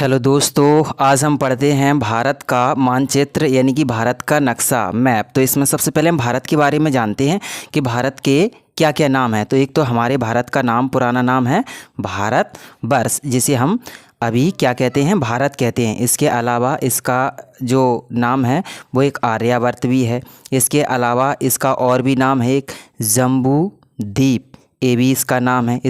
Hello दोस्तों, आज हम पढ़ते हैं भारत का मानचित्र यानी कि भारत का नक्शा मैप। तो इसमें सबसे पहले हम भारत के बारे में जानते हैं कि भारत के क्या क्या नाम है। तो एक तो हमारे भारत का नाम पुराना नाम है भारत वर्ष, जिसे हम अभी क्या कहते हैं, भारत कहते हैं। इसके अलावा इसका जो नाम है वो एक आर्यावर्त भी है। इसके अलावा इसका और भी नाम है एक जम्बू द्वीप, ये भी इसका नाम है।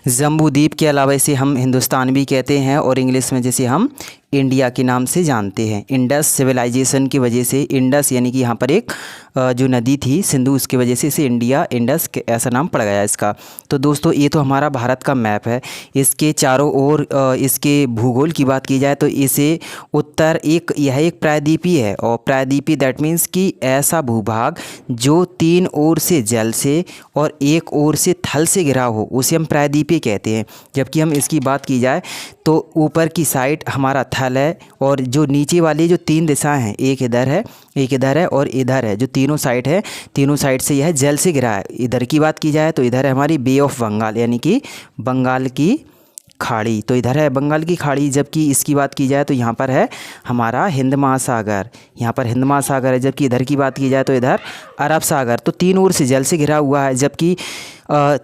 जम्बू द्वीप के अलावा इसे हम हिंदुस्तान भी कहते हैं और इंग्लिश में जिसे हम इंडिया के नाम से जानते हैं। इंडस सिविलाइजेशन की वजह से, इंडस यानी कि यहाँ पर एक जो नदी थी सिंधु, उसकी वजह से इसे इंडिया, इंडस ऐसा नाम पड़ गया इसका। तो दोस्तों ये तो हमारा भारत का मैप है। इसके चारों ओर इसके भूगोल की बात की जाए तो इसे उत्तर यह एक प्रायद्वीपीय है। और प्रायद्वीपीय दैट मीन्स कि ऐसा भूभाग जो तीन ओर से जल से और एक ओर से थल से घिरा हो, उसे हम प्रायद्वीपीय कहते हैं। जबकि हम इसकी बात की जाए तो ऊपर की साइड हमारा थल है और जो नीचे वाली जो तीन दिशाएं हैं, एक इधर है, एक इधर है और इधर है, जो तीनों साइड है, तीनों साइड से यह जल से घिरा है। इधर की बात की जाए तो इधर है हमारी बे ऑफ बंगाल यानी कि बंगाल की खाड़ी, तो इधर है बंगाल की खाड़ी। जबकि इसकी बात की जाए तो यहाँ पर है हमारा हिंद महासागर, यहाँ पर हिंद महासागर है। जबकि इधर की बात की जाए तो इधर अरब सागर। तो तीन ओर से जल से घिरा हुआ है। जबकि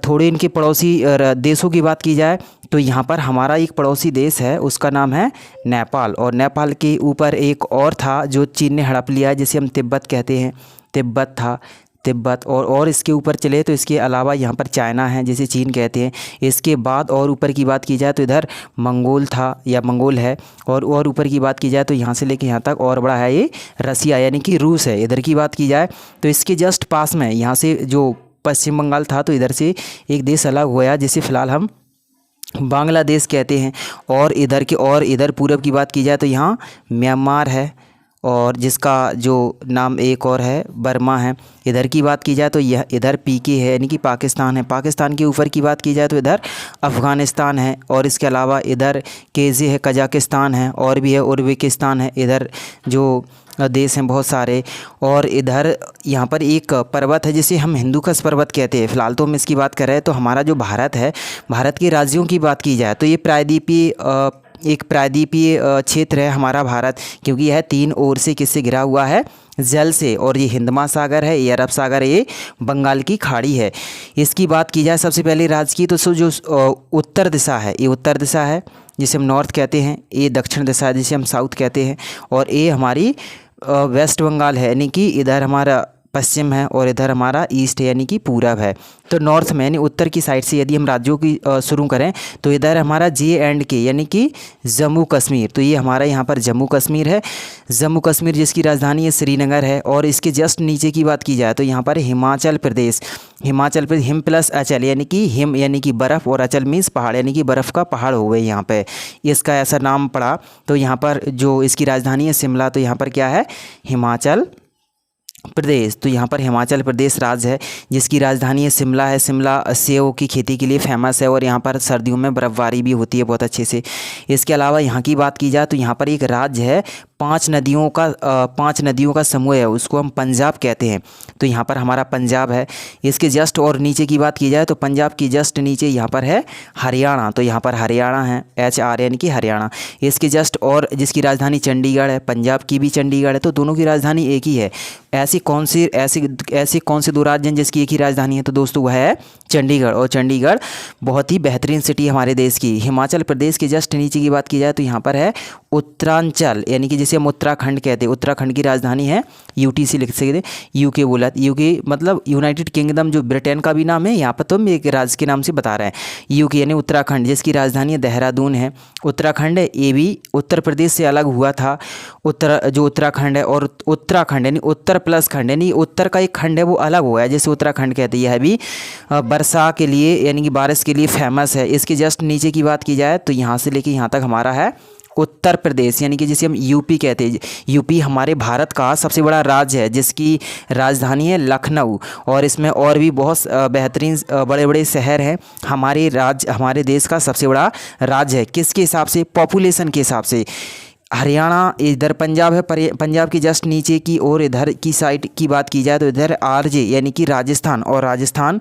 थोड़े इनके पड़ोसी देशों की बात की जाए तो यहाँ पर हमारा एक पड़ोसी देश है, उसका नाम है नेपाल। और नेपाल के ऊपर एक और था जो चीन ने हड़प लिया है, जिसे हम तिब्बत कहते हैं। तिब्बत था, तिब्बत। और इसके ऊपर चले तो इसके अलावा यहाँ पर चाइना है, जिसे चीन कहते हैं। इसके बाद और ऊपर की बात की जाए तो इधर मंगोल था या मंगोल है। और ऊपर की बात की जाए तो यहाँ से लेके यहाँ तक और बड़ा है ये रसिया यानी कि रूस है। इधर की बात की जाए तो इसके जस्ट पास में यहाँ से जो पश्चिम बंगाल था, तो इधर से एक देश अलग हुआ जिसे फ़िलहाल हम बांग्लादेश कहते हैं। और इधर पूरब की बात की जाए तो यहाँ म्यांमार है और जिसका जो नाम एक और है बर्मा है। इधर की बात की जाए तो यह इधर पीके है यानी कि पाकिस्तान है। पाकिस्तान के ऊपर की बात की जाए तो इधर अफ़गानिस्तान है। और इसके अलावा इधर केजे है, कजाकिस्तान है, और भी है उज़्बेकिस्तान है। इधर जो देश हैं बहुत सारे। और इधर यहाँ पर एक पर्वत है जिसे हम हिंदुकुश पर्वत कहते हैं। फ़िलहाल तो हम इसकी बात कर रहे हैं। तो हमारा जो भारत है, भारत के राज्यों की बात की जाए तो ये एक प्रायद्वीपीय क्षेत्र है हमारा भारत, क्योंकि यह तीन ओर से किससे घिरा हुआ है, जल से। और ये हिंद महासागर है, ये अरब सागर है, ये बंगाल की खाड़ी है। इसकी बात की जाए सबसे पहले राज्य की तो जो उत्तर दिशा है, ये उत्तर दिशा है जिसे हम नॉर्थ कहते हैं। ये दक्षिण दिशा है जिसे हम साउथ कहते हैं। और ये हमारी वेस्ट बंगाल है यानी कि इधर हमारा पश्चिम है और इधर हमारा ईस्ट है यानी कि पूरब है। तो नॉर्थ में यानी उत्तर की साइड से यदि हम राज्यों की शुरू करें तो इधर हमारा JNK यानी कि जम्मू कश्मीर। तो ये हमारा यहाँ पर जम्मू कश्मीर है। जम्मू कश्मीर जिसकी राजधानी है श्रीनगर है। और इसके जस्ट नीचे की बात की जाए तो यहाँ पर हिमाचल प्रदेश। हिमाचल प्रदेश हिम प्लस अचल यानी कि हिम यानी कि बर्फ़ और अचल मीन्स पहाड़ यानी कि बर्फ़ का पहाड़ हो गए यहाँ पे, इसका ऐसा नाम पड़ा। तो यहाँ पर जो इसकी राजधानी है शिमला, तो यहाँ पर क्या है, हिमाचल प्रदेश। तो यहाँ पर हिमाचल प्रदेश राज्य है जिसकी राजधानी है शिमला है। शिमला सेब की खेती के लिए फेमस है और यहाँ पर सर्दियों में बर्फ़बारी भी होती है बहुत अच्छे से। इसके अलावा यहाँ की बात की जाए तो यहाँ पर एक राज्य है, पांच नदियों का समूह है, उसको हम पंजाब कहते हैं। तो यहाँ पर हमारा पंजाब है। इसके जस्ट और नीचे की बात की जाए तो पंजाब की जस्ट नीचे यहाँ पर है हरियाणा। तो यहाँ पर हरियाणा है, HR यानी कि हरियाणा। इसके जस्ट और जिसकी राजधानी चंडीगढ़ है, पंजाब की भी चंडीगढ़ है। तो दोनों की राजधानी एक ही है। ऐसी कौन से दो राज्य हैं जिसकी एक ही राजधानी है? तो दोस्तों वह है चंडीगढ़। और चंडीगढ़ बहुत ही बेहतरीन सिटी हमारे देश की। हिमाचल प्रदेश के जस्ट नीचे की बात की जाए तो यहाँ पर है उत्तरांचल यानी कि जिसे हम उत्तराखंड कहते हैं। उत्तराखंड की राजधानी है UTC लिख सकते हैं, UK बोला। UK मतलब यूनाइटेड किंगडम, जो ब्रिटेन का भी नाम है। यहाँ पर तो हम एक राज्य के नाम से बता रहे हैं। UK यानी उत्तराखंड, जिसकी राजधानी है देहरादून है। उत्तराखंड है, ये भी उत्तर प्रदेश से अलग हुआ था। उत्तराखंड है और उत्तराखंड यानी उत्तर प्लस खंड यानी उत्तर का एक खंड है वो अलग हुआ है, जैसे उत्तराखंड कहते हैं। यह भी वर्षा के लिए यानी कि बारिश के लिए फेमस है। इसके जस्ट नीचे की बात की जाए तो यहाँ से लेके यहाँ तक हमारा है उत्तर प्रदेश यानी कि जिसे हम UP कहते हैं। UP हमारे भारत का सबसे बड़ा राज्य है जिसकी राजधानी है लखनऊ। और इसमें और भी बहुत बेहतरीन बड़े बड़े शहर हैं। हमारे देश का सबसे बड़ा राज्य है किसके हिसाब से? पॉपुलेशन के हिसाब से। हरियाणा, इधर पंजाब है, पंजाब की जस्ट नीचे की और इधर की साइड की बात की जाए तो इधर RJ यानी कि राजस्थान। और राजस्थान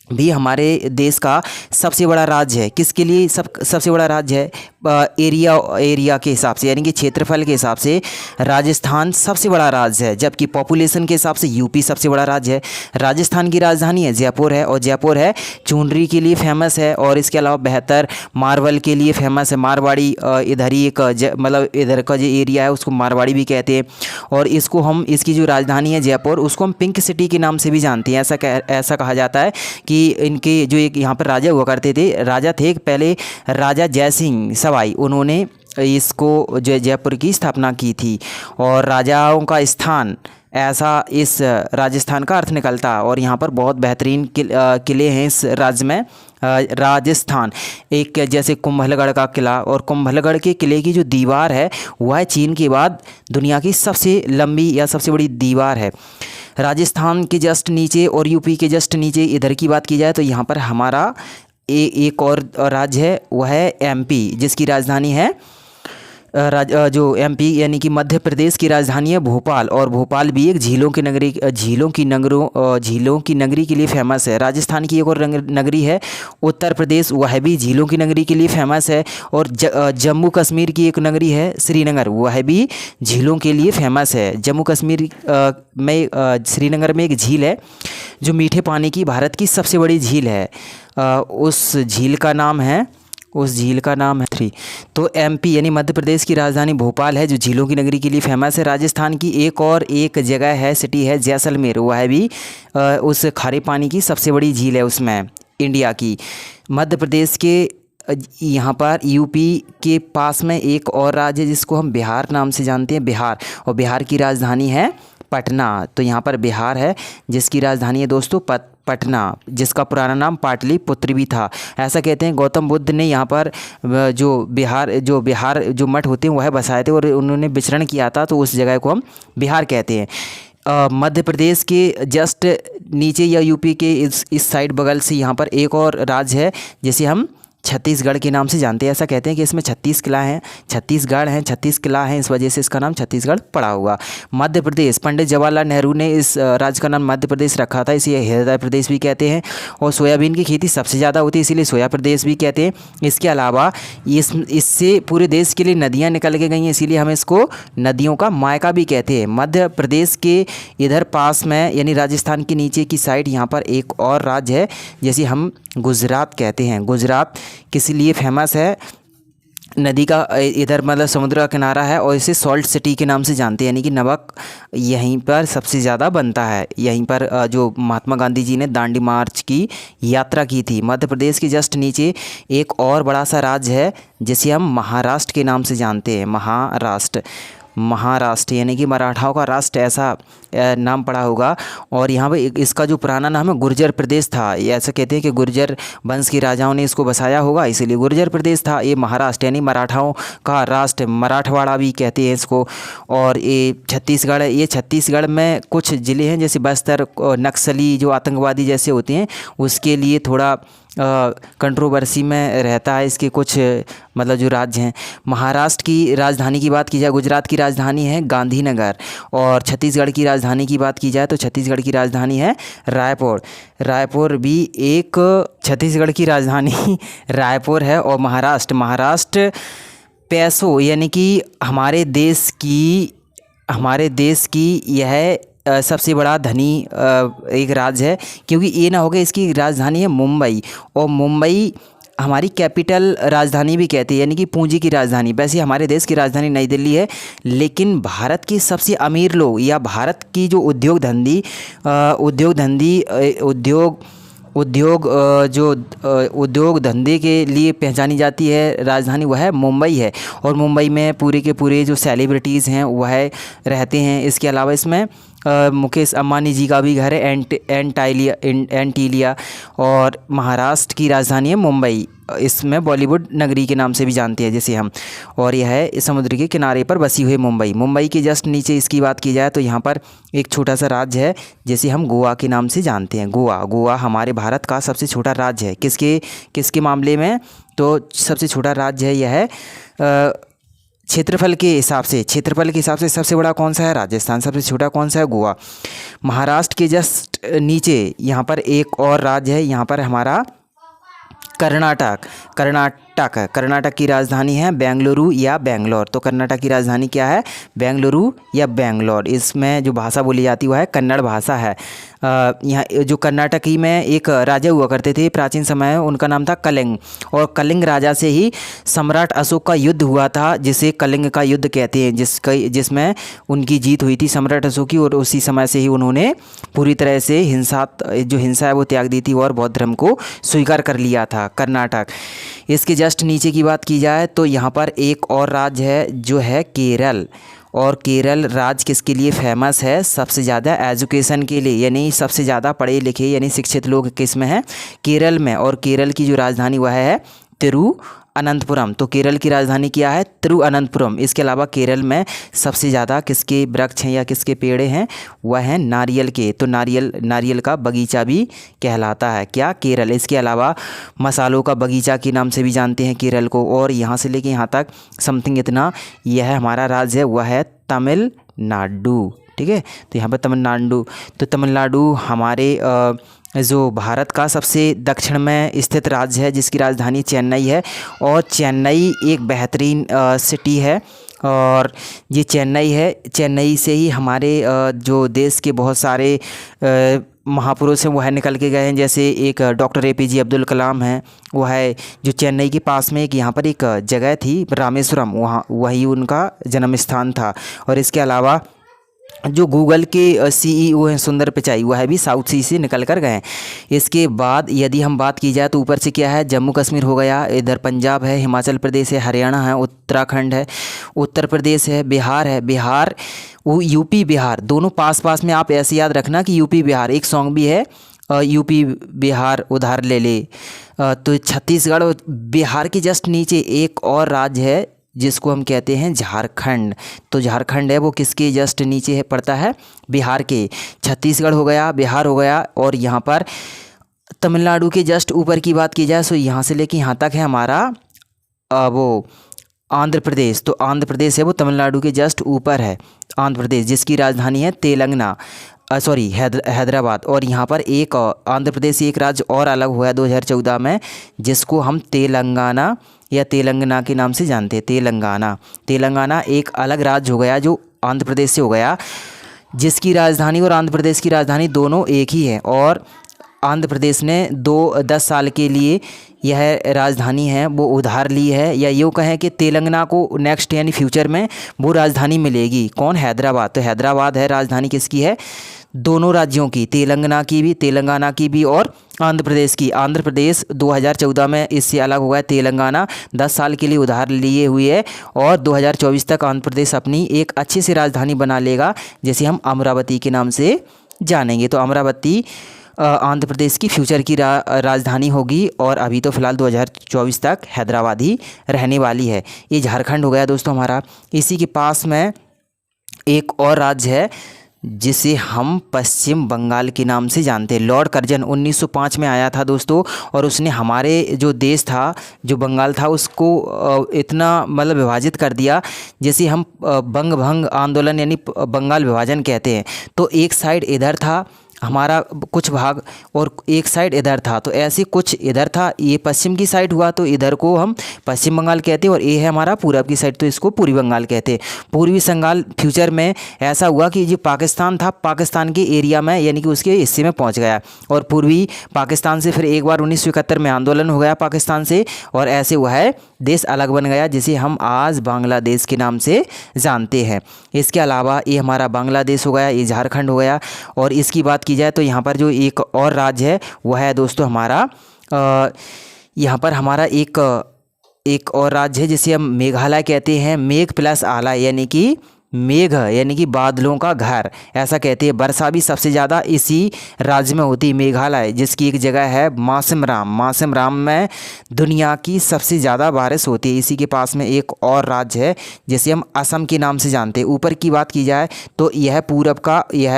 भी हमारे देश का सबसे बड़ा राज्य है। किसके लिए सबसे बड़ा राज्य है? एरिया के हिसाब से, यानी कि क्षेत्रफल के हिसाब से राजस्थान सबसे बड़ा राज्य है, जबकि पॉपुलेशन के हिसाब से यूपी सबसे बड़ा राज्य है। राजस्थान की राजधानी है जयपुर है, और जयपुर है चुनरी के लिए फेमस है, और इसके अलावा बेहतर मार्बल के लिए फेमस है। मारवाड़ी इधर ही एक मतलब इधर का जो एरिया है उसको मारवाड़ी भी कहते हैं। और इसको हम, इसकी जो राजधानी है जयपुर, उसको हम पिंक सिटी के नाम से भी जानते हैं। ऐसा कहा जाता है कि इनके जो एक यहाँ पर राजा हुआ करते थे, राजा थे पहले राजा जय सिंह सवाई, उन्होंने इसको जो जयपुर की स्थापना की थी। और राजाओं का स्थान, ऐसा इस राजस्थान का अर्थ निकलता है। और यहाँ पर बहुत बेहतरीन किले हैं इस राज्य में। राजस्थान एक जैसे कुंभलगढ़ का किला, और कुंभलगढ़ के किले की जो दीवार है वह चीन के बाद दुनिया की सबसे लंबी या सबसे बड़ी दीवार है। राजस्थान के जस्ट नीचे और यूपी के जस्ट नीचे इधर की बात की जाए तो यहाँ पर हमारा एक और राज्य है, वह है एमपी, जिसकी राजधानी है जो एमपी यानी कि मध्य प्रदेश की राजधानी है भोपाल। और भोपाल भी एक झीलों की नगरी के लिए फेमस है। राजस्थान की एक और नगरी है उत्तर प्रदेश, वह भी झीलों की नगरी के लिए फेमस है। और जम्मू कश्मीर की एक नगरी है श्रीनगर, वह भी झीलों के लिए फेमस है। जम्मू कश्मीर में श्रीनगर में एक झील है जो मीठे पानी की भारत की सबसे बड़ी झील है। उस झील का नाम है थ्री। तो एमपी यानी मध्य प्रदेश की राजधानी भोपाल है जो झीलों की नगरी के लिए फेमस है। राजस्थान की एक जगह है, सिटी है जैसलमेर, वह भी उस खारे पानी की सबसे बड़ी झील है उसमें इंडिया की। मध्य प्रदेश के यहाँ पर यूपी के पास में एक और राज्य है जिसको हम बिहार नाम से जानते हैं, बिहार। और बिहार की राजधानी है पटना। तो यहाँ पर बिहार है जिसकी राजधानी है दोस्तों पटना, जिसका पुराना नाम पाटलिपुत्र भी था। ऐसा कहते हैं गौतम बुद्ध ने यहाँ पर जो बिहार जो मठ होते हैं वह बसाए थे और उन्होंने विचरण किया था, तो उस जगह को हम बिहार कहते हैं। मध्य प्रदेश के जस्ट नीचे या यूपी के इस साइड बगल से यहाँ पर एक और राज्य है जिसे हम छत्तीसगढ़ के नाम से जानते हैं। ऐसा कहते हैं कि इसमें 36 किला हैं, 36 किला हैं, इस वजह से इसका नाम छत्तीसगढ़ पड़ा हुआ। मध्य प्रदेश, पंडित जवाहरलाल नेहरू ने इस राज्य का नाम मध्य प्रदेश रखा था, इसे हृदय प्रदेश भी कहते हैं। और सोयाबीन की खेती सबसे ज़्यादा होती है इसीलिए सोया प्रदेश भी कहते हैं। इसके अलावा इससे पूरे देश के लिए नदियाँ निकल के गई हैं, इसीलिए हम इसको नदियों का मायका भी कहते हैं। मध्य प्रदेश के इधर पास में यानी राजस्थान के नीचे की साइड यहाँ पर एक और राज्य है जैसे हम गुजरात कहते हैं। गुजरात किस लिए फेमस है? नदी का इधर मतलब समुद्र का किनारा है और इसे सॉल्ट सिटी के नाम से जानते हैं, यानी कि नमक यहीं पर सबसे ज़्यादा बनता है। यहीं पर जो महात्मा गांधी जी ने दांडी मार्च की यात्रा की थी। मध्य प्रदेश के जस्ट नीचे एक और बड़ा सा राज्य है जिसे हम महाराष्ट्र के नाम से जानते हैं। महाराष्ट्र यानी कि मराठाओं का राष्ट्र, ऐसा नाम पड़ा होगा। और यहाँ पे इसका जो पुराना नाम है गुर्जर प्रदेश था। ये ऐसा कहते हैं कि गुर्जर वंश के राजाओं ने इसको बसाया होगा, इसीलिए गुर्जर प्रदेश था। ये महाराष्ट्र यानी मराठाओं का राष्ट्र, मराठवाड़ा भी कहते हैं इसको। और ये छत्तीसगढ़ है, ये छत्तीसगढ़ में कुछ ज़िले हैं जैसे बस्तर, नक्सली जो आतंकवादी जैसे होते हैं उसके लिए थोड़ा कंट्रोवर्सी में रहता है इसके कुछ मतलब जो राज्य हैं। महाराष्ट्र की राजधानी की बात की जाए, गुजरात की राजधानी है गांधीनगर। और छत्तीसगढ़ की राजधानी की बात की जाए तो छत्तीसगढ़ की राजधानी है रायपुर भी एक छत्तीसगढ़ की राजधानी रायपुर है। और महाराष्ट्र पैसों यानी कि हमारे देश की यह सबसे बड़ा धनी एक राज्य है, क्योंकि ये ना हो गया इसकी राजधानी है मुंबई। और मुंबई हमारी कैपिटल राजधानी भी कहते हैं, यानी कि पूंजी की राजधानी। वैसे हमारे देश की राजधानी नई दिल्ली है, लेकिन भारत के सबसे अमीर लोग या भारत की जो उद्योग धंधे के लिए पहचानी जाती है राजधानी, वह मुंबई है। और मुंबई में पूरे के पूरे जो सेलिब्रिटीज़ हैं वह रहते हैं। इसके अलावा इसमें मुकेश अंबानी जी का भी घर है एंटीलिया। और महाराष्ट्र की राजधानी है मुंबई, इसमें बॉलीवुड नगरी के नाम से भी जानते हैं जैसे हम। और यह है समुद्र के किनारे पर बसी हुई मुंबई के जस्ट नीचे इसकी बात की जाए तो यहाँ पर एक छोटा सा राज्य है जिसे हम गोवा के नाम से जानते हैं। गोवा हमारे भारत का सबसे छोटा राज्य है। किसके मामले में? तो सबसे छोटा राज्य है यह क्षेत्रफल के हिसाब से सबसे बड़ा कौन सा है? राजस्थान। सबसे छोटा कौन सा है? गोवा। महाराष्ट्र के जस्ट नीचे यहाँ पर एक और राज्य है, यहाँ पर हमारा कर्नाटक। कर्नाटक की राजधानी है बेंगलुरु या बेंगलोर। तो कर्नाटक की राजधानी क्या है? बेंगलुरु या बेंगलोर। इसमें जो भाषा बोली जाती है वह है कन्नड़ भाषा है। यहाँ जो कर्नाटकी में एक राजा हुआ करते थे प्राचीन समय में, उनका नाम था कलिंग, और कलिंग राजा से ही सम्राट अशोक का युद्ध हुआ था, जिसे कलिंग का युद्ध कहते हैं, जिसमें उनकी जीत हुई थी सम्राट अशोक की। और उसी समय से ही उन्होंने पूरी तरह से हिंसा है वो त्याग दी थी और बौद्ध धर्म को स्वीकार कर लिया था कर्नाटक। इसके जस्ट नीचे की बात की जाए तो यहाँ पर एक और राज्य है जो है केरल। और केरल राज्य किसके लिए फेमस है? सबसे ज़्यादा एजुकेशन के लिए, यानी सबसे ज़्यादा पढ़े लिखे यानी शिक्षित लोग किस में हैं? केरल में। और केरल की जो राजधानी वह है तिरुअनंतपुरम। तो केरल की राजधानी क्या है? तिरुअनंतपुरम। इसके अलावा केरल में सबसे ज़्यादा किसके वृक्ष हैं या किसके पेड़ हैं? वह हैं नारियल के। तो नारियल का बगीचा भी कहलाता है क्या? केरल। इसके अलावा मसालों का बगीचा के नाम से भी जानते हैं केरल को। और यहाँ से लेके यहाँ तक समथिंग इतना यह हमारा राज्य है, वह है तमिलनाडु। ठीक है, तो यहाँ पर तमिलनाडु। तो तमिलनाडु हमारे जो भारत का सबसे दक्षिण में स्थित राज्य है, जिसकी राजधानी चेन्नई है। और चेन्नई एक बेहतरीन सिटी है। और ये चेन्नई है, चेन्नई से ही हमारे जो देश के बहुत सारे महापुरुष हैं वह निकल के गए हैं। जैसे एक डॉक्टर APJ अब्दुल कलाम हैं, वह है जो चेन्नई के पास में एक यहाँ पर एक जगह थी रामेश्वरम, वही उनका जन्म स्थान था। और इसके अलावा जो गूगल के CEO हैं सुंदर पिचाई, वह भी साउथ सी से निकल कर गए। इसके बाद यदि हम बात की जाए तो ऊपर से क्या है? जम्मू कश्मीर हो गया, इधर पंजाब है, हिमाचल प्रदेश है, हरियाणा है, उत्तराखंड है, उत्तर प्रदेश है, बिहार है। बिहार वो UP बिहार दोनों पास पास में। आप ऐसे याद रखना कि UP बिहार, एक सॉन्ग भी है UP बिहार उधार ले ले। तो छत्तीसगढ़ और बिहार के जस्ट नीचे एक और राज्य है जिसको हम कहते हैं झारखंड। तो झारखंड है वो किसके जस्ट नीचे है पड़ता है? बिहार के। छत्तीसगढ़ हो गया, बिहार हो गया, और यहाँ पर तमिलनाडु के जस्ट ऊपर की बात की जाए तो यहाँ से लेके यहाँ तक है हमारा वो आंध्र प्रदेश। तो आंध्र प्रदेश है वो तमिलनाडु के जस्ट ऊपर है आंध्र प्रदेश, जिसकी राजधानी है हैदराबाद। और यहाँ पर एक आंध्र प्रदेश एक राज्य और अलग हुआ है 2014 में, जिसको हम तेलंगाना या तेलंगाना के नाम से जानते हैं। तेलंगाना एक अलग राज्य हो गया जो आंध्र प्रदेश से हो गया, जिसकी राजधानी और आंध्र प्रदेश की राजधानी दोनों एक ही है। और आंध्र प्रदेश ने 10 साल के लिए यह राजधानी है वो उधार ली है, या यूँ कहें कि तेलंगाना को नेक्स्ट यानी फ्यूचर में वो राजधानी मिलेगी। कौन? हैदराबाद। तो हैदराबाद है राजधानी किसकी है? दोनों राज्यों की, तेलंगाना की भी और आंध्र प्रदेश की। आंध्र प्रदेश 2014 में इससे अलग हुआ है, तेलंगाना 10 साल के लिए उधार लिए हुए है। और 2024 तक आंध्र प्रदेश अपनी एक अच्छी सी राजधानी बना लेगा, जिसे हम अमरावती के नाम से जानेंगे। तो अमरावती आंध्र प्रदेश की फ्यूचर की राजधानी होगी। और अभी तो फ़िलहाल 2024 तक हैदराबाद ही रहने वाली है। ये झारखंड हो गया दोस्तों हमारा। इसी के पास में एक और राज्य है जिसे हम पश्चिम बंगाल के नाम से जानते हैं। लॉर्ड कर्जन 1905 में आया था दोस्तों, और उसने हमारे जो देश था, जो बंगाल था, उसको इतना मतलब विभाजित कर दिया, जैसे हम बंग भंग आंदोलन यानी बंगाल विभाजन कहते हैं। तो एक साइड इधर था हमारा कुछ भाग और एक साइड इधर था, तो ऐसे कुछ इधर था, ये पश्चिम की साइड हुआ तो इधर को हम पश्चिम बंगाल कहते हैं, और ये है हमारा पूरब की साइड तो इसको पूर्वी बंगाल कहते हैं। पूर्वी बंगाल फ्यूचर में ऐसा हुआ कि जो पाकिस्तान था, पाकिस्तान के एरिया में यानी कि उसके हिस्से में पहुंच गया, और पूर्वी पाकिस्तान से फिर एक बार 1971 में आंदोलन हो गया पाकिस्तान से, और ऐसे हुआ है देश अलग बन गया, जिसे हम आज बांग्लादेश के नाम से जानते हैं। इसके अलावा ये हमारा बांग्लादेश हो गया, ये झारखंड हो गया। और इसकी बात की जाए तो यहाँ पर जो एक और राज्य है वह है दोस्तों हमारा यहाँ पर हमारा एक और राज्य है जिसे हम मेघालय कहते हैं। मेघ प्लस आलय यानी कि मेघ यानी कि बादलों का घर, ऐसा कहते हैं। वर्षा भी सबसे ज़्यादा इसी राज्य में होती है, मेघालय, जिसकी एक जगह है मासिमराम में दुनिया की सबसे ज़्यादा बारिश होती है। इसी के पास में एक और राज्य है जिसे हम असम के नाम से जानते हैं। ऊपर की बात की जाए तो यह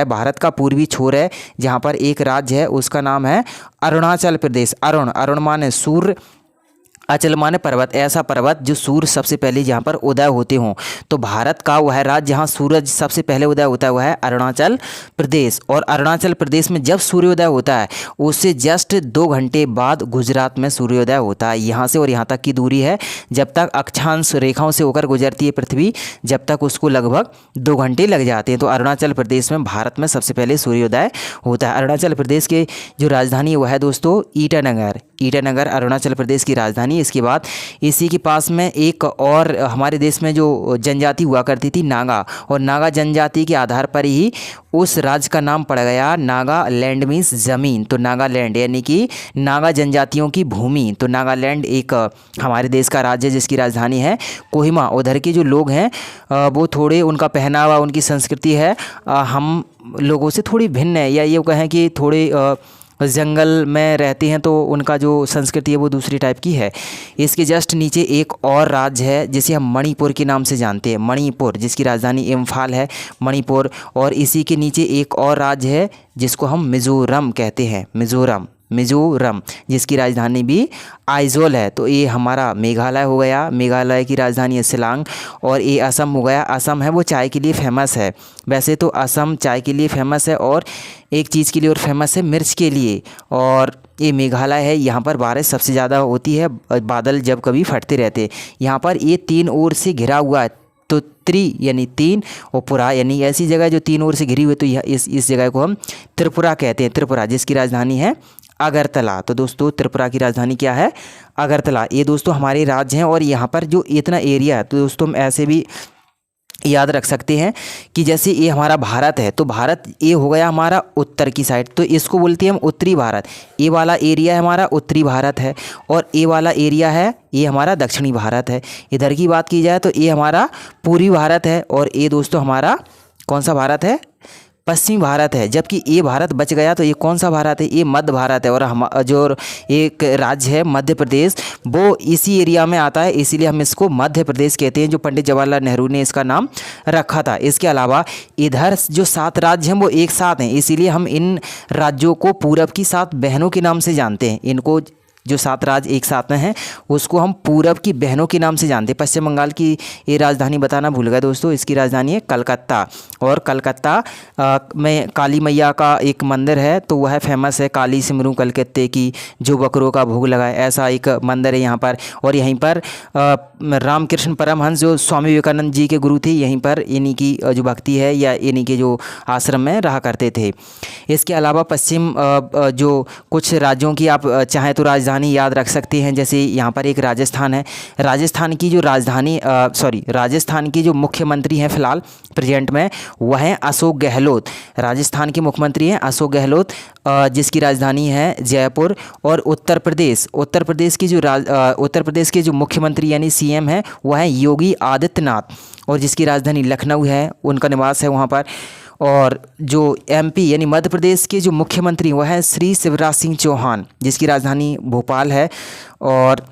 भारत का पूर्वी छोर है, जहाँ पर एक राज्य है उसका नाम है अरुणाचल प्रदेश। अरुण माने सूर्य, अचल माने पर्वत, ऐसा पर्वत जो सूर्य सबसे पहले जहाँ पर उदय होते हों। तो भारत का वह राज्य जहाँ सूरज सबसे पहले उदय होता है वह है अरुणाचल प्रदेश। और अरुणाचल प्रदेश में जब सूर्योदय होता है उससे जस्ट 2 घंटे बाद गुजरात में सूर्योदय होता है। यहाँ से और यहाँ तक की दूरी है, जब तक अक्षांश रेखाओं से होकर गुजरती है पृथ्वी, जब तक उसको लगभग 2 घंटे लग जाते हैं। तो अरुणाचल प्रदेश में भारत में सबसे पहले सूर्योदय होता है। अरुणाचल प्रदेश के जो राजधानी है वह है दोस्तों ईटानगर। ईटानगर अरुणाचल प्रदेश की राजधानी। इसके बाद इसी के पास में एक और हमारे देश में जो जनजाति हुआ करती थी नागा, और नागा जनजाति के आधार पर ही उस राज्य का नाम पड़ गया नागालैंड, मीन्स ज़मीन। तो नागालैंड यानी कि नागा जनजातियों की भूमि। तो नागालैंड एक हमारे देश का राज्य है जिसकी राजधानी है कोहिमा। उधर के जो लोग हैं वो थोड़े, उनका पहनावा, उनकी संस्कृति है हम लोगों से थोड़ी भिन्न है, या ये कहें कि थोड़े जंगल में रहते हैं तो उनका जो संस्कृति है वो दूसरी टाइप की है। इसके जस्ट नीचे एक और राज्य है जिसे हम मणिपुर के नाम से जानते हैं, मणिपुर, जिसकी राजधानी इम्फाल है, मणिपुर। और इसी के नीचे एक और राज्य है जिसको हम मिज़ोरम कहते हैं, मिज़ोरम, जिसकी राजधानी भी आइजोल है। तो ये हमारा मेघालय हो गया, मेघालय की राजधानी है शिलांग। और ये असम हो गया, असम है वो चाय के लिए फेमस है। वैसे तो असम चाय के लिए फेमस है और एक चीज़ के लिए और फेमस है, मिर्च के लिए। और ये मेघालय है, यहाँ पर बारिश सबसे ज़्यादा होती है, बादल जब कभी फटते रहते। यहाँ पर ये 3 ओर से घिरा हुआ है। तो यानी 3 और पुरा यानी ऐसी जगह जो 3 ओर से घिरी हुई, तो यह इस जगह को हम त्रिपुरा कहते हैं, त्रिपुरा, जिसकी राजधानी है अगरतला। तो दोस्तों त्रिपुरा की राजधानी क्या है? अगरतला। ये दोस्तों हमारे राज्य हैं और यहाँ पर जो इतना एरिया है, तो दोस्तों हम ऐसे भी याद रख सकते हैं कि जैसे ये हमारा भारत है, तो भारत ये हो गया हमारा उत्तर की साइड, तो इसको बोलते हैं हम उत्तरी भारत। ये वाला एरिया हमारा उत्तरी भारत है और ये वाला एरिया है ये हमारा दक्षिणी भारत है। इधर की बात की जाए तो ये हमारा पूर्वी भारत है और ये दोस्तों हमारा कौन सा भारत है? पश्चिमी भारत है। जबकि ये भारत बच गया तो ये कौन सा भारत है? ये मध्य भारत है। और हम जो एक राज्य है मध्य प्रदेश वो इसी एरिया में आता है, इसीलिए हम इसको मध्य प्रदेश कहते हैं, जो पंडित जवाहरलाल नेहरू ने इसका नाम रखा था। इसके अलावा इधर जो 7 राज्य हैं वो एक साथ हैं, इसीलिए हम इन राज्यों को पूरब की 7 बहनों के नाम से जानते हैं। इनको जो 7 राज्य एक साथ में हैं उसको हम पूरब की बहनों के नाम से जानते हैं। पश्चिम बंगाल की ये राजधानी बताना भूल गए दोस्तों, इसकी राजधानी है कलकत्ता। और कलकत्ता में काली मैया का एक मंदिर है, तो वह फेमस है, काली सिमरू कलकत्ते की जो बकरों का भोग लगाए, ऐसा एक मंदिर है यहाँ पर। और यहीं पर रामकृष्ण परमहंस जो स्वामी विवेकानंद जी के गुरु थे, यहीं पर इन्हीं की जो भक्ति है या इन्हीं के जो आश्रम में रहा करते थे। इसके अलावा पश्चिम जो कुछ राज्यों की आप चाहें तो राजधानी याद रख सकते हैं, जैसे यहाँ पर एक राजस्थान है। राजस्थान की जो राजस्थान की जो मुख्यमंत्री हैं फिलहाल प्रेजेंट में वह हैं अशोक गहलोत। राजस्थान के मुख्यमंत्री हैं अशोक गहलोत, जिसकी राजधानी है जयपुर। और उत्तर प्रदेश के जो मुख्यमंत्री यानी सीएम हैं वह हैं योगी आदित्यनाथ, और जिसकी राजधानी लखनऊ है, उनका निवास है वहाँ पर। और जो एमपी यानी मध्य प्रदेश के जो मुख्यमंत्री वह है श्री शिवराज सिंह चौहान, जिसकी राजधानी भोपाल है। और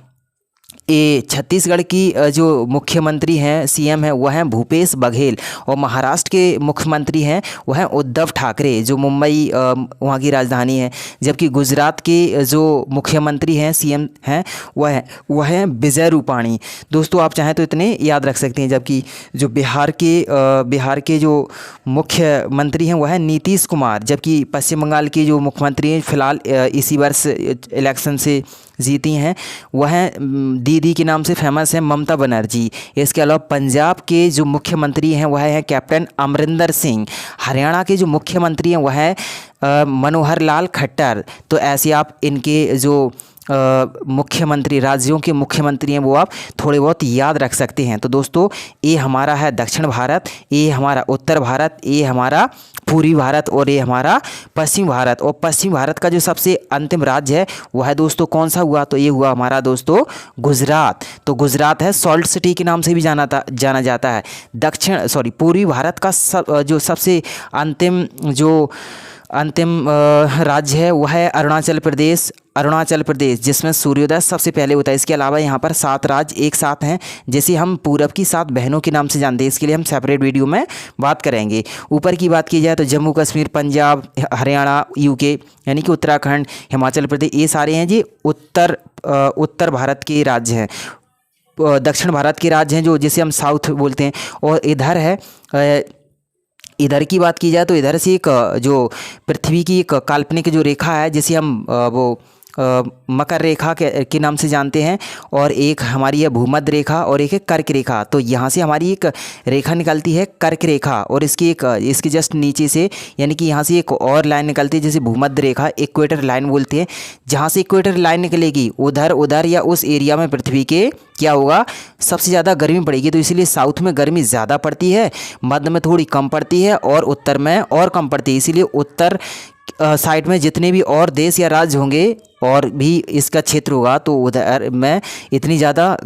ये छत्तीसगढ़ की जो मुख्यमंत्री हैं सीएम है वह हैं भूपेश बघेल। और महाराष्ट्र के मुख्यमंत्री हैं वह हैं उद्धव ठाकरे, जो मुंबई वहाँ की राजधानी है। जबकि गुजरात के जो मुख्यमंत्री हैं सीएम हैं वह हैं विजय रूपाणी। दोस्तों आप चाहें तो इतने याद रख सकते हैं। जबकि जो बिहार के जो मुख्यमंत्री हैं वह हैं नीतीश कुमार। जबकि पश्चिम बंगाल के जो मुख्यमंत्री हैं फिलहाल इसी वर्ष इलेक्शन से जीती हैं वह हैं दीदी के नाम से फेमस है ममता बनर्जी। इसके अलावा पंजाब के जो मुख्यमंत्री हैं वह है कैप्टन अमरिंदर सिंह। हरियाणा के जो मुख्यमंत्री हैं वह है मनोहर लाल खट्टर। तो ऐसे आप इनके जो मुख्यमंत्री राज्यों के मुख्यमंत्री हैं वो आप थोड़े बहुत याद रख सकते हैं। तो दोस्तों ये हमारा है दक्षिण भारत, ये हमारा उत्तर भारत, ये हमारा पूर्वी भारत और ये हमारा पश्चिम भारत। और पश्चिम भारत का जो सबसे अंतिम राज्य है वह है दोस्तों कौन सा हुआ? तो ये हुआ हमारा दोस्तों गुजरात। तो गुजरात है सॉल्ट सिटी के नाम से भी जाना जाता है। पूर्वी भारत का जो सबसे अंतिम जो अंतिम राज्य है वह है अरुणाचल प्रदेश। अरुणाचल प्रदेश जिसमें सूर्योदय सबसे पहले होता है। इसके अलावा यहाँ पर 7 राज्य एक साथ हैं, जैसे हम पूरब की 7 बहनों के नाम से जानते हैं। इसके लिए हम सेपरेट वीडियो में बात करेंगे। ऊपर की बात की जाए तो जम्मू कश्मीर, पंजाब, हरियाणा, यूके यानी कि उत्तराखंड, हिमाचल प्रदेश, ये सारे हैं जी उत्तर भारत के राज्य हैं। दक्षिण भारत के राज्य हैं जो जिसे हम साउथ बोलते हैं। और इधर है इधर की बात की जाए तो इधर से एक जो पृथ्वी की एक काल्पनिक जो रेखा है जिसे हम वो मकर रेखा के नाम से जानते हैं, और एक हमारी है भूमध्य रेखा और एक है कर्क रेखा। तो यहाँ से हमारी एक रेखा निकलती है कर्क रेखा, और इसके जस्ट नीचे से यानी कि यहाँ से एक और लाइन निकलती है जिसे भूमध्य रेखा इक्वेटर लाइन बोलते हैं। जहाँ से इक्वेटर लाइन निकलेगी उधर या उस एरिया में पृथ्वी के क्या होगा, सबसे ज़्यादा गर्मी पड़ेगी। तो इसीलिए साउथ में गर्मी ज़्यादा पड़ती है, मध्य में थोड़ी कम पड़ती है और उत्तर में और कम पड़ती है। इसीलिए उत्तर साइड में जितने भी और देश या राज्य होंगे और भी इसका क्षेत्र होगा तो उधर में इतनी ज़्यादा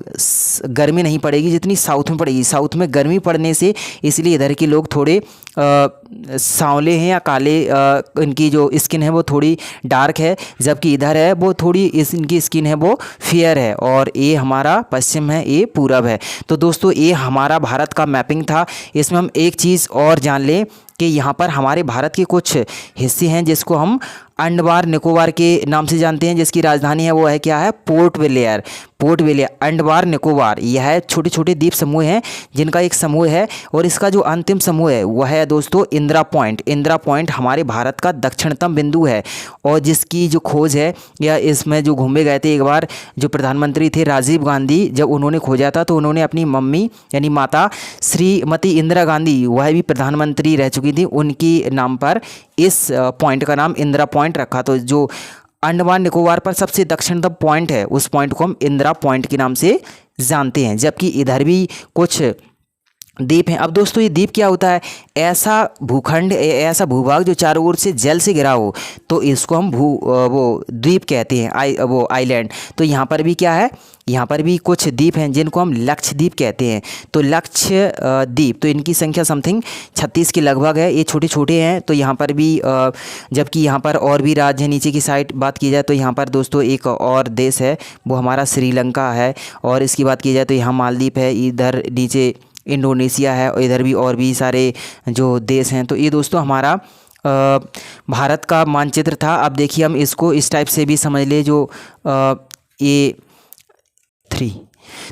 गर्मी नहीं पड़ेगी जितनी साउथ में पड़ेगी। साउथ में गर्मी पड़ने से इसलिए इधर के लोग थोड़े सांवले हैं या काले, इनकी जो स्किन है वो थोड़ी डार्क है, जबकि इधर है वो थोड़ी इनकी स्किन है वो फेयर है। और ये हमारा पश्चिम है, ये पूरब है। तो दोस्तों ये हमारा भारत का मैपिंग था। इसमें हम एक चीज़ और जान लें कि यहाँ पर हमारे भारत के कुछ हिस्से हैं जिसको हम अंडमान निकोबार के नाम से जानते हैं, जिसकी राजधानी है वो है क्या है, पोर्ट ब्लेयर। अंडमान निकोबार यह छोटे छोटे द्वीप समूह हैं जिनका एक समूह है, और इसका जो अंतिम समूह है वह है दोस्तों इंदिरा पॉइंट हमारे भारत का दक्षिणतम बिंदु है, और जिसकी जो खोज है या इसमें जो घूमे गए थे एक बार जो प्रधानमंत्री थे राजीव गांधी, जब उन्होंने खोजा था तो उन्होंने अपनी मम्मी यानी माता श्रीमती इंदिरा गांधी, वह भी प्रधानमंत्री रह चुकी थी, उनकी नाम पर इस पॉइंट का नाम इंदिरा पॉइंट रखा। तो जो अंडमान निकोबार पर सबसे दक्षिणतम पॉइंट है उस पॉइंट को हम इंदिरा पॉइंट के नाम से जानते हैं, जबकि इधर भी कुछ द्वीप हैं। अब दोस्तों ये द्वीप क्या होता है, ऐसा भूखंड, ऐसा भूभाग जो चारों ओर से जल से घिरा हो, तो इसको हम वो द्वीप कहते हैं, वो आइलैंड। तो यहाँ पर भी क्या है, यहाँ पर भी कुछ द्वीप हैं जिनको हम लक्षद्वीप कहते हैं। तो लक्षद्वीप, तो इनकी संख्या समथिंग 36 के लगभग है। ये छोटे छोटे हैं। तो यहाँ पर भी जबकि यहाँ पर और भी राज्य हैं। नीचे की साइड बात की जाए तो यहाँ पर दोस्तों एक और देश है, वो हमारा श्रीलंका है। और इसकी बात की जाए तो यहाँ मालदीव है, इधर नीचे इंडोनेशिया है, और इधर भी और भी सारे जो देश हैं। तो ये दोस्तों हमारा भारत का मानचित्र था। अब देखिए हम इसको इस टाइप से भी समझ ले, जो ये 3।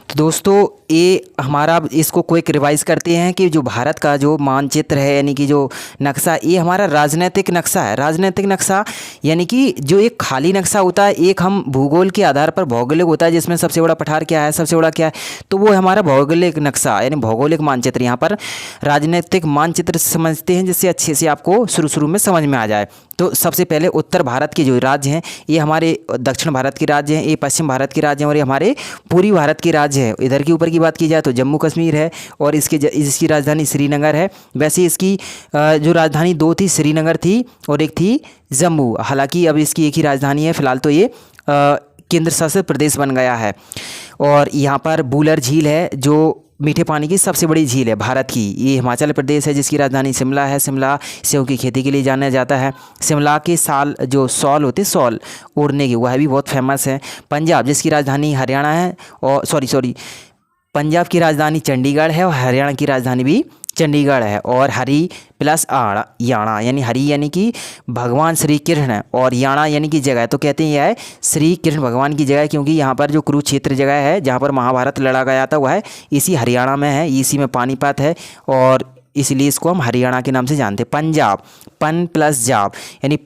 तो दोस्तों ये हमारा, इसको क्विक रिवाइज करते हैं कि जो भारत का जो मानचित्र है यानी कि जो नक्शा, ये हमारा राजनीतिक नक्शा है। राजनीतिक नक्शा यानी कि जो एक खाली नक्शा होता है, एक हम भूगोल के आधार पर भौगोलिक होता है जिसमें सबसे बड़ा पठार क्या है, सबसे बड़ा क्या है, तो वो हमारा भौगोलिक नक्शा यानी भौगोलिक मानचित्र। यहाँ पर राजनीतिक मानचित्र समझते हैं जिससे अच्छे से आपको शुरू में समझ में आ जाए। तो सबसे पहले उत्तर भारत के जो राज्य हैं ये हमारे दक्षिण भारत के राज्य हैं, ये पश्चिम भारत के राज्य हैं, और ये हमारे पूर्वी भारत के राज्य हैं। इधर के ऊपर की बात की जाए तो जम्मू कश्मीर है, और इसकी राजधानी श्रीनगर है। वैसे इसकी जो राजधानी 2 थी, श्रीनगर थी और एक थी जम्मू। हालांकि अब इसकी एक ही राजधानी है, फिलहाल तो ये केंद्र शासित प्रदेश बन गया है। और यहाँ पर बूलर झील है जो मीठे पानी की सबसे बड़ी झील है भारत की। ये हिमाचल प्रदेश है जिसकी राजधानी शिमला है। शिमला सेव की खेती के लिए जाना जाता है। शिमला के जो शॉल होते हैं, शॉल ओढ़ने के, वह भी बहुत फेमस है। पंजाब जिसकी राजधानी हरियाणा है, और सॉरी पंजाब की राजधानी चंडीगढ़ है और हरियाणा की राजधानी भी चंडीगढ़ है। और हरी प्लस याणा यानी हरी यानी कि भगवान श्री कृष्ण, और याणा यानी कि जगह, तो कहते हैं यह है श्री कृष्ण भगवान की जगह, क्योंकि यहाँ पर जो कुरुक्षेत्र जगह है जहाँ पर महाभारत लड़ा गया था वह है इसी हरियाणा में है, इसी में पानीपत है, और इसलिए इसको हम हरियाणा के नाम से जानते हैं। पंजाब, पन प्लस जाब यानी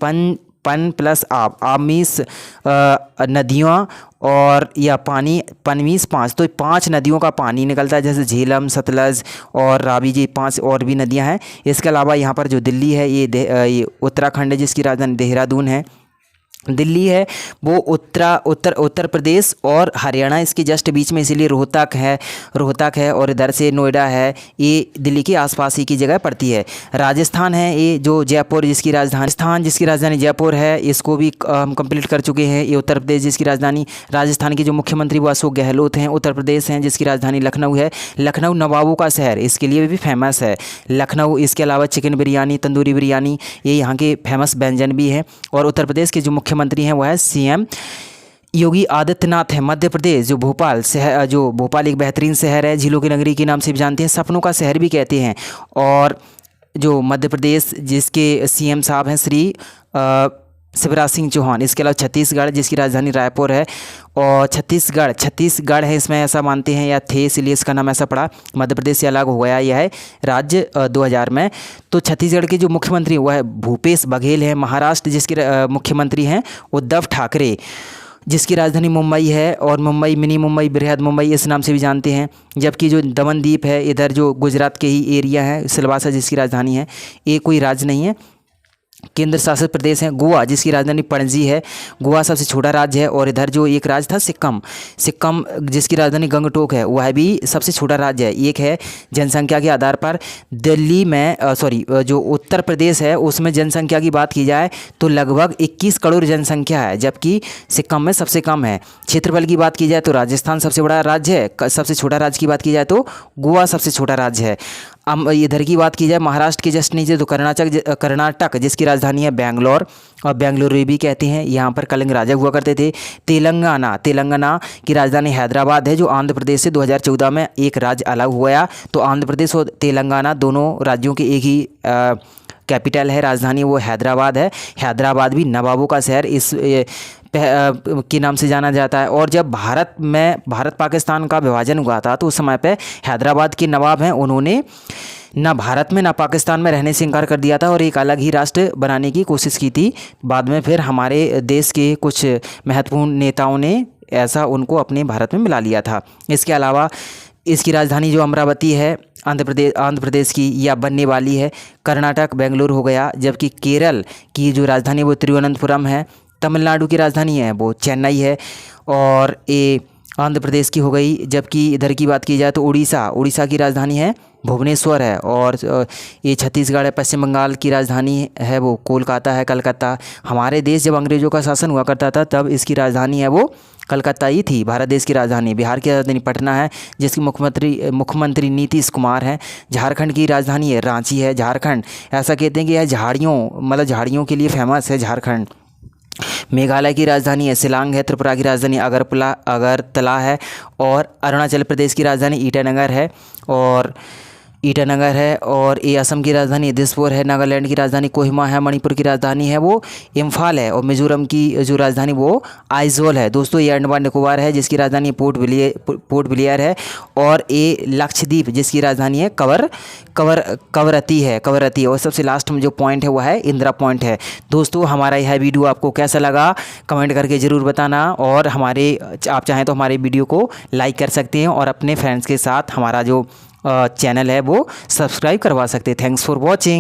पन प्लस आब मीन्स नदियाँ, और या पानी, पन मीन्स 5, तो 5 नदियों का पानी निकलता है, जैसे झेलम, सतलज और रावी, जी 5 और भी नदियां हैं। इसके अलावा यहाँ पर जो दिल्ली है ये उत्तराखंड है जिसकी राजधानी देहरादून है। दिल्ली है वो उत्तर प्रदेश और हरियाणा इसके जस्ट बीच में, इसीलिए रोहतक है और इधर से नोएडा है, ये दिल्ली के आसपास ही की जगह पड़ती है। राजस्थान है ये जो जयपुर जिसकी राजधानी जयपुर है, इसको भी हम कंप्लीट कर चुके हैं। ये उत्तर प्रदेश जिसकी राजधानी, राजस्थान के जो मुख्यमंत्री वो अशोक गहलोत हैं। उत्तर प्रदेश हैं जिसकी राजधानी लखनऊ है। लखनऊ नवाबों का शहर इसके लिए भी फेमस है लखनऊ। इसके अलावा चिकन बिरयानी, तंदूरी बिरयानी, ये यहाँ के फेमस व्यंजन भी हैं। और उत्तर प्रदेश के जो मुख्यमंत्री हैं वो है सीएम योगी आदित्यनाथ है। मध्य प्रदेश जो भोपाल एक बेहतरीन शहर है, झीलों की नगरी के नाम से भी जानते हैं, सपनों का शहर भी कहते हैं। और जो मध्य प्रदेश जिसके सीएम साहब हैं श्री शिवराज सिंह चौहान। इसके अलावा छत्तीसगढ़ जिसकी राजधानी रायपुर है। और छत्तीसगढ़ है इसमें, ऐसा मानते हैं या थे, इसलिए इसका नाम ऐसा पड़ा। मध्य प्रदेश से अलग हो गया यह है राज्य 2000 में। तो छत्तीसगढ़ के जो मुख्यमंत्री वो है भूपेश बघेल है। महाराष्ट्र जिसके मुख्यमंत्री हैं उद्धव ठाकरे जिसकी राजधानी मुंबई है। और मुंबई मिनी मुंबई, बृहद मुंबई इस नाम से भी जानते हैं। जबकि जो दमन द्वीप है इधर जो गुजरात के ही एरिया है, सिलवासा जिसकी राजधानी है, ये कोई राज्य नहीं है, केंद्र शासित प्रदेश है। गोवा जिसकी राजधानी पणजी है, गोवा सबसे छोटा राज्य है। और इधर जो एक राज्य था सिक्किम जिसकी राजधानी गंगटोक है, वह भी सबसे छोटा राज्य है। एक है जनसंख्या के आधार पर दिल्ली में जो उत्तर प्रदेश है उसमें जनसंख्या की बात की जाए तो लगभग 21 करोड़ जनसंख्या है, जबकि सिक्किम में सबसे कम है। क्षेत्रफल की बात की जाए तो राजस्थान सबसे बड़ा राज्य है, सबसे छोटा राज्य की बात की जाए तो गोवा सबसे छोटा राज्य है। इधर की बात की जाए महाराष्ट्र के जस्ट नीचे तो कर्नाटक जिसकी राजधानी है बेंगलोर, और बेंगलुरु भी कहते हैं, यहाँ पर कलिंग राजा हुआ करते थे। तेलंगाना की राजधानी हैदराबाद है, जो आंध्र प्रदेश से 2014 में एक राज्य अलग हुआ। तो आंध्र प्रदेश और तेलंगाना दोनों राज्यों के एक ही कैपिटल है, राजधानी वो हैदराबाद है। हैदराबाद भी नवाबों का शहर इस के नाम से जाना जाता है। और जब भारत पाकिस्तान का विभाजन हुआ था तो उस समय पे हैदराबाद के नवाब हैं, उन्होंने ना भारत में ना पाकिस्तान में रहने से इनकार कर दिया था और एक अलग ही राष्ट्र बनाने की कोशिश की थी। बाद में फिर हमारे देश के कुछ महत्वपूर्ण नेताओं ने ऐसा उनको अपने भारत में मिला लिया था। इसके अलावा इसकी राजधानी जो अमरावती है आंध्र प्रदेश की या बनने वाली है। कर्नाटक बेंगलुरु हो गया, जबकि केरल की जो राजधानी वो तिरुवनंतपुरम है। तमिलनाडु की राजधानी है वो चेन्नई है। और ये आंध्र प्रदेश की हो गई। जबकि इधर की बात की जाए तो उड़ीसा की राजधानी है भुवनेश्वर है। और ये छत्तीसगढ़ है। पश्चिम बंगाल की राजधानी है वो कलकत्ता। हमारे देश जब अंग्रेज़ों का शासन हुआ करता था तब इसकी राजधानी है वो कलकत्ता ही थी, भारत देश की राजधानी। बिहार की राजधानी पटना है जिसकी मुख्यमंत्री नीतीश कुमार हैं। झारखंड की राजधानी है रांची है। झारखंड ऐसा कहते हैं कि यह झाड़ियों के लिए फेमस है झारखंड। मेघालय की राजधानी है शिलांग है। त्रिपुरा की राजधानी अगरतला है। और अरुणाचल प्रदेश की राजधानी ईटानगर है। और ये असम की राजधानी दिसपुर है। नागालैंड की राजधानी कोहिमा है। मणिपुर की राजधानी है वो इम्फाल है। और मिजोरम की जो राजधानी वो आइजोल है। दोस्तों ये अंडमान निकोबार है जिसकी राजधानी पोर्ट ब्लेयर है। और ये लक्षद्वीप जिसकी राजधानी है कवरत्ती है। और सबसे लास्ट में जो पॉइंट है वह है इंदिरा पॉइंट है। दोस्तों हमारा यह वीडियो आपको कैसा लगा कमेंट करके ज़रूर बताना। और आप चाहें तो हमारे वीडियो को लाइक कर सकते हैं और अपने फ्रेंड्स के साथ हमारा जो चैनल है वो सब्सक्राइब करवा सकते हैं। Thanks for watching.